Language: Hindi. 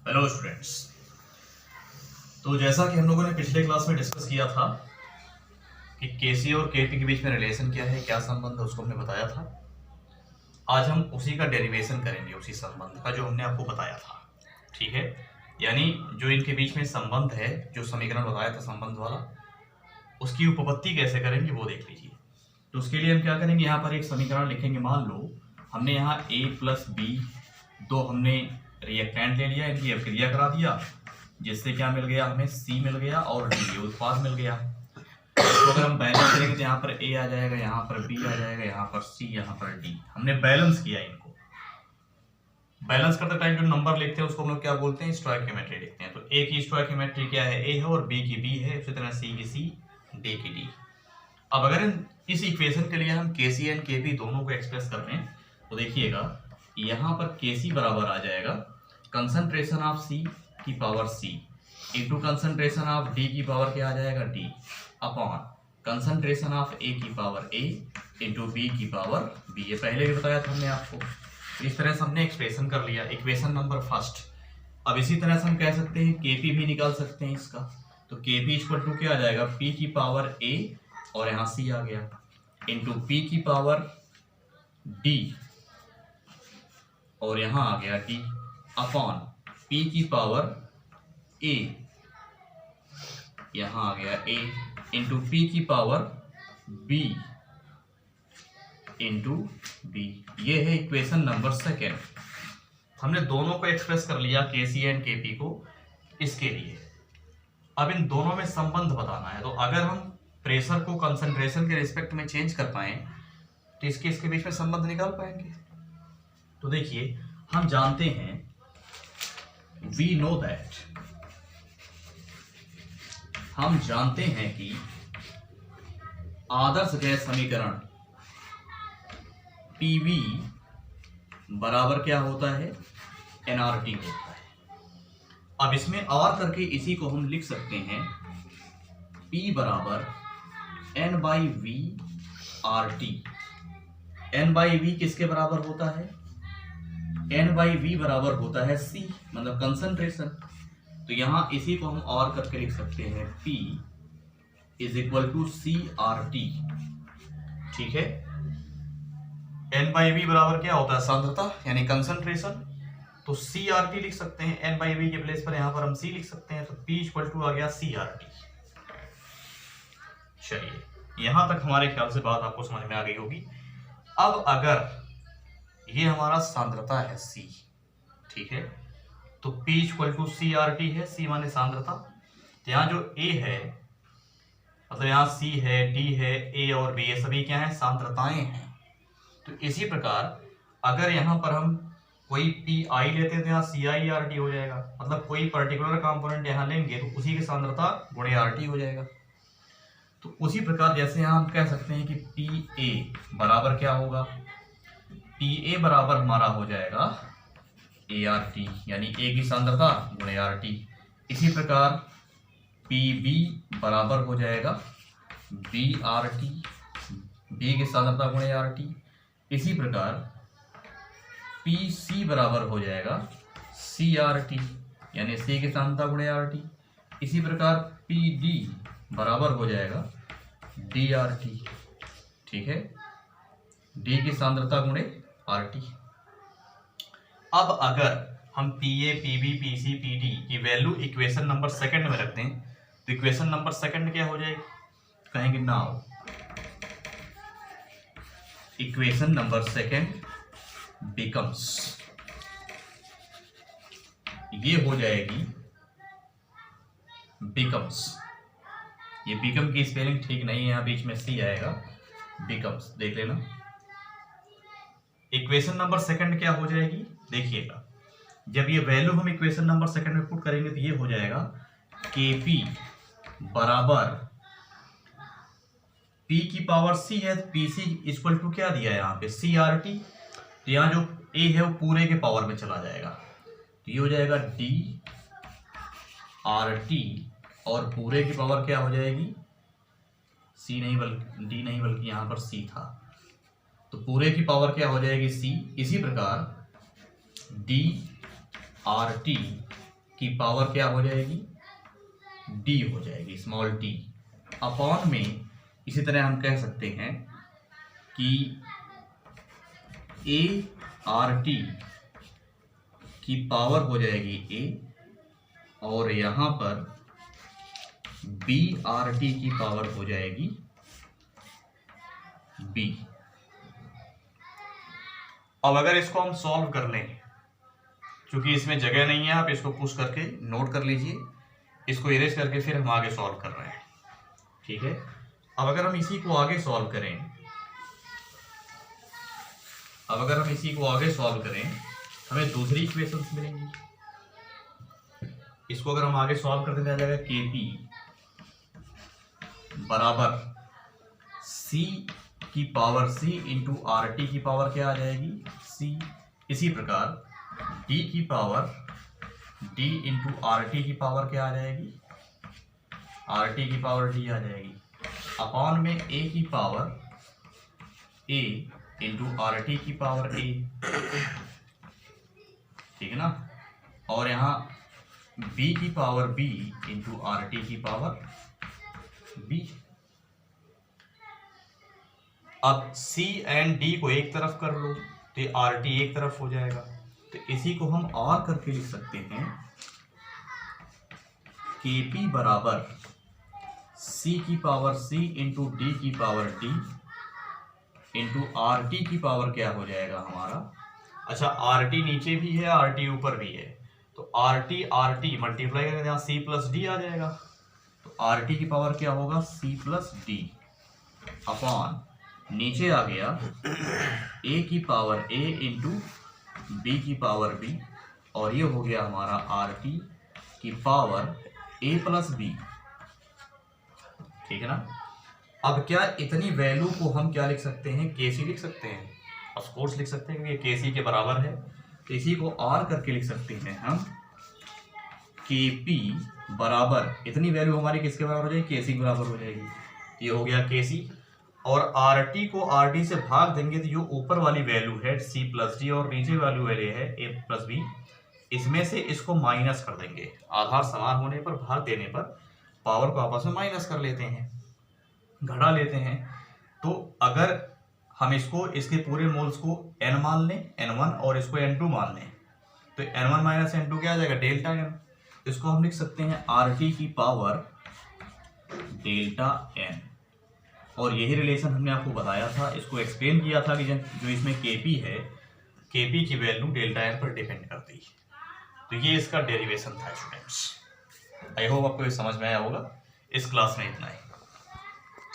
Hello students. तो जैसा कि हम लोगों ने पिछले क्लास में डिस्कस किया था कि केसी और केपी के बीच में रिलेशन क्या है, क्या संबंध है, उसको हमने बताया था। आज हम उसी का डेरिवेशन करेंगे, उसी संबंध का जो हमने आपको बताया था। ठीक है, यानी जो इनके बीच में संबंध है, जो समीकरण बताया था संबंध वाला, उसकी उपपत्ति कैसे करेंगे वो देख लीजिए। तो उसके लिए हम क्या करेंगे, यहाँ पर एक समीकरण लिखेंगे। मान लो हमने यहाँ a प्लस बी, दो हमने रिएक्टेंट ले लिया, इनकी अभिक्रिया करा दिया, जिससे क्या मिल गया, हमें C मिल गया और D उत्पाद मिल गया। तो अगर हम बैलेंस करेंगे तो यहाँ पर A आ जाएगा, यहाँ पर B आ जाएगा, यहाँ पर C, यहाँ पर D। हमने बैलेंस किया इनको। बैलेंस करते टाइम जो नंबर लिखते हैं उसको हम लोग क्या बोलते हैं, स्टोइकियोमेट्री लिखते हैं। तो A की स्टोइकियोमेट्री क्या है, A है, और B की B है, उसी तरह C की C, D की D। अब अगर इस इक्वेशन के लिए हम KC एंड KP दोनों को एक्सप्रेस कर रहे हैं तो देखिएगा, यहाँ पर KC बराबर आ जाएगा कंसंट्रेशन ऑफ C की power C into concentration of D की पावर क्या आ जाएगा, D upon concentration of A की पावर A इंटू B की पावर B। ये पहले भी बताया था हमने आपको। इस तरह से हमने एक्सप्रेशन कर लिया, इक्वेशन नंबर फर्स्ट। अब इसी तरह से हम कह सकते हैं KP भी निकाल सकते हैं इसका। तो KP इक्वल टू क्या आ जाएगा, P की पावर A और यहाँ C आ गया इंटू P की पावर D और यहाँ आ गया D अपॉन P की पावर A, यहाँ आ गया A इंटू P की पावर B इंटू B। ये है इक्वेशन नंबर सेकेंड। हमने दोनों को एक्सप्रेस कर लिया, KC एंड KP को, इसके लिए। अब इन दोनों में संबंध बताना है। तो अगर हम प्रेशर को कंसंट्रेशन के रिस्पेक्ट में चेंज कर पाए तो इसके बीच में संबंध निकाल पाएंगे। तो देखिए, हम जानते हैं, वी नो दैट, हम जानते हैं कि आदर्श गैस समीकरण PV बराबर क्या होता है, nRT होता है। अब इसमें और करके इसी को हम लिख सकते हैं, P बराबर N/V RT। N/V किसके बराबर होता है, N/V बराबर होता है C, मतलब कंसंट्रेशन। तो यहां इसी को हम और करके लिख सकते हैं, P is equal to CRT। ठीक है, N/V बराबर क्या होता है, सांद्रता यानी कंसंट्रेशन। तो CRT लिख सकते हैं, N/V के प्लेस पर यहां पर हम C लिख सकते हैं। तो P इक्वल टू आ गया CRT। चलिए, यहां तक हमारे ख्याल से बात आपको समझ में आ गई होगी। अब अगर ये हमारा सांद्रता है C, ठीक है, तो P इक्वल टू CRT है, C माने सांद्रता। तो यहाँ जो A है, मतलब यहाँ C है, D है, A और B, ये सभी क्या है, सांद्रताएं हैं। तो इसी प्रकार अगर यहाँ पर हम कोई PI लेते हैं तो यहाँ CIRT हो जाएगा, मतलब कोई पर्टिकुलर कंपोनेंट यहाँ लेंगे तो उसी की सांद्रता गुणे RT हो जाएगा। तो उसी प्रकार जैसे यहाँ हम कह सकते हैं कि PA बराबर क्या होगा, PA बराबर हमारा हो जाएगा ART, यानी A की सांद्रता गुणे RT। इसी प्रकार PB बराबर हो जाएगा BRT, B की सांद्रता गुणे RT। इसी प्रकार PC बराबर हो जाएगा CRT, यानी C की सांद्रता गुणे RT। इसी प्रकार PD बराबर हो जाएगा DRT, ठीक है, D की सांद्रता गुणे RT। अब अगर हम PA, PB, PC, PD की वैल्यू इक्वेशन नंबर सेकंड में रखते हैं तो इक्वेशन नंबर सेकंड क्या हो जाएगी, कहेंगे now equation number second becomes, ये हो जाएगी बिकम्स। ये बिकम की स्पेलिंग ठीक नहीं है, यहाँ बीच में C आएगा, बिकम्स देख लेना। इक्वेशन नंबर सेकंड क्या हो जाएगी, देखिएगा, जब ये वैल्यू हम इक्वेशन नंबर सेकंड में पुट करेंगे तो ये हो जाएगा KP बराबर P की पावर C है, तो PC इक्वल टू क्या दिया है यहाँ पे, CRT। तो यहाँ जो A है वो पूरे के पावर में चला जाएगा, तो ये हो जाएगा DRT, और पूरे की पावर क्या हो जाएगी, C नहीं बल्कि D नहीं बल्कि यहाँ पर C था, तो पूरे की पावर क्या हो जाएगी C। इसी प्रकार DRT की पावर क्या हो जाएगी, डी हो जाएगी, स्मॉल टी अपॉन में। इसी तरह हम कह सकते हैं कि ए आर टी की पावर हो जाएगी ए, और यहाँ पर बी आर टी की पावर हो जाएगी बी। अब अगर इसको हम सॉल्व कर लें, क्योंकि इसमें जगह नहीं है, आप इसको पुश करके नोट कर लीजिए, इसको इरेज करके फिर हम आगे सॉल्व कर रहे हैं, ठीक है। अब अगर हम इसी को आगे सॉल्व करें, हमें दूसरी इक्वेशंस मिलेंगी। इसको अगर हम आगे सॉल्व करते आ जाएगा के पी बराबर सी की पावर सी इंटू आर टी की पावर क्या आ जाएगी, सी। इसी प्रकार डी की power D into R T की पावर क्या आ जाएगी, आर टी की पावर डी आ जाएगी, अपॉन में ए की पावर ए इंटू आर टी की पावर ए, ठीक है ना। और यहाँ b की power b into R T की पावर b। अब c एंड d को एक तरफ कर लो तो ये आर टी एक तरफ हो जाएगा, तो इसी को हम और करके लिख सकते हैं के पी बराबर c की पावर c इंटू डी की power d into R T की पावर क्या हो जाएगा हमारा, अच्छा आर टी नीचे भी है आर टी ऊपर भी है, तो आर टी मल्टीप्लाई करेंगे यहाँ सी प्लस डी आ जाएगा, तो आर टी की पावर क्या होगा, सी प्लस डी अपॉन नीचे आ गया ए की पावर ए इंटू बी की पावर बी, और ये हो गया हमारा आर टी की पावर ए प्लस बी, ठीक है ना। अब क्या इतनी वैल्यू को हम क्या लिख सकते हैं, के सी लिख सकते हैं, ऑफ कोर्स लिख सकते हैं, क्योंकि के सी के बराबर है, तो इसी को आर करके लिख सकते हैं हम, के पी बराबर इतनी वैल्यू हमारी किसके बराबर हो जाएगी, के सी के बराबर हो जाएगी, ये हो गया के सी। और आर टी को आर डी से भाग देंगे तो जो ऊपर वाली वैल्यू है सी प्लस डी और नीचे वाली वैल्यू है ए प्लस बी, इसमें से इसको माइनस कर देंगे, आधार समान होने पर भाग देने पर पावर को आपस में माइनस कर लेते हैं, घटा लेते हैं। तो अगर हम इसको इसके पूरे मोल्स को n मान लें, n1, और इसको n2 मान लें, तो n1 माइनस n2 क्या आ जाएगा, डेल्टा n। इसको हम लिख सकते हैं आर टी की पावर डेल्टा n, और यही रिलेशन हमने आपको बताया था, इसको एक्सप्लेन किया था कि जो इसमें केपी है, केपी की वैल्यू डेल्टा n पर डिपेंड करती है। तो ये इसका डेरिवेशन था स्टूडेंट्स। आई होप आपको ये समझ में आया होगा। इस क्लास में इतना ही।